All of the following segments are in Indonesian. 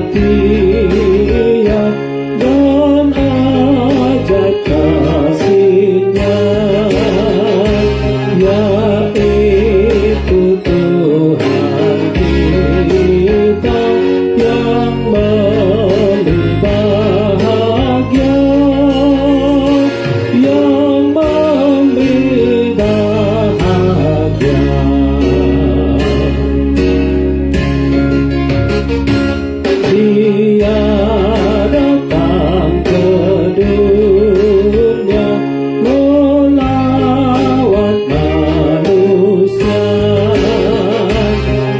Dia dan ajak kasih-Nya, yaitu Tuhan kita yang memberi bahagia, yang memberi bahagia. Dia datang ke dunia melawat manusia,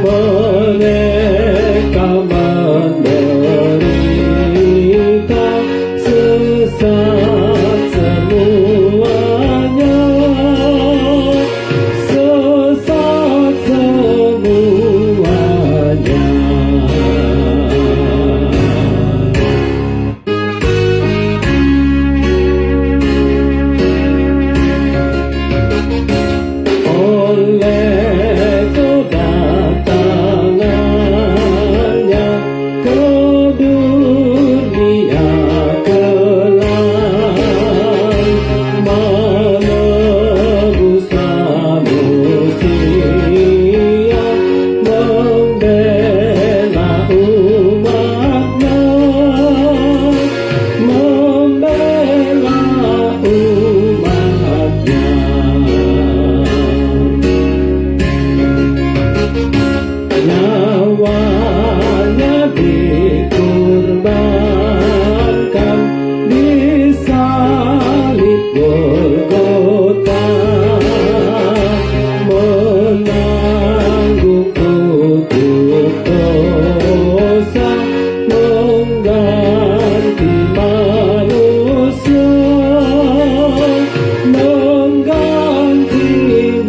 mereka menderita sesat semuanya, sesat semuanya. Oleh kedatangannya ke dunia kelak, menebus manusia, membela umat-Nya, membela umat-Nya. Nyawanya dikorbankan di salib Golgota, menanggung kutuk dosa, mengganti manusia, mengganti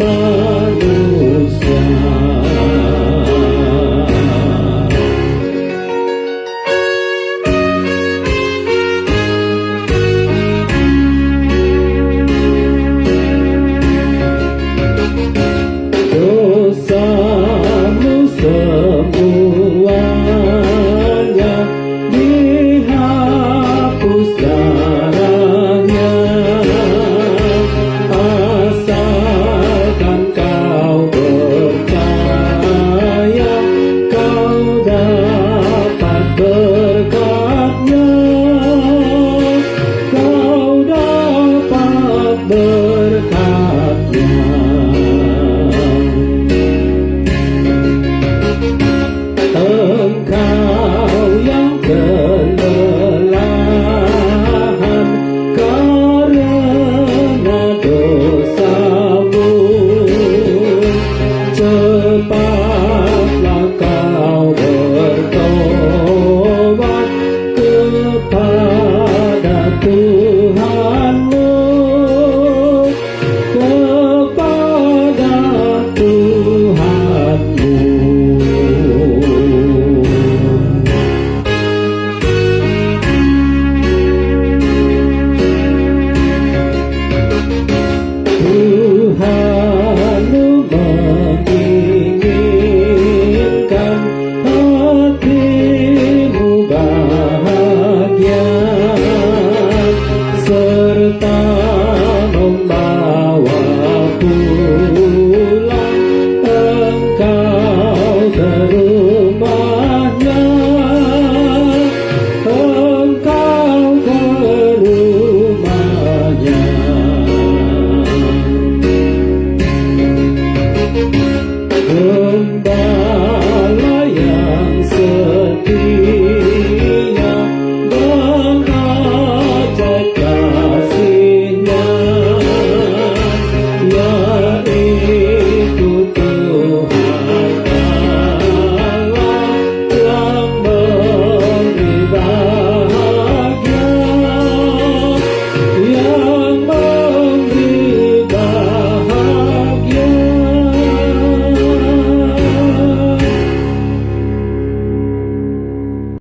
manusia. Dosamu semuanya dihapus darahnya, asalkan kau percaya, kau dapat berkat-Nya, kau dapat berkat-Nya. Engkau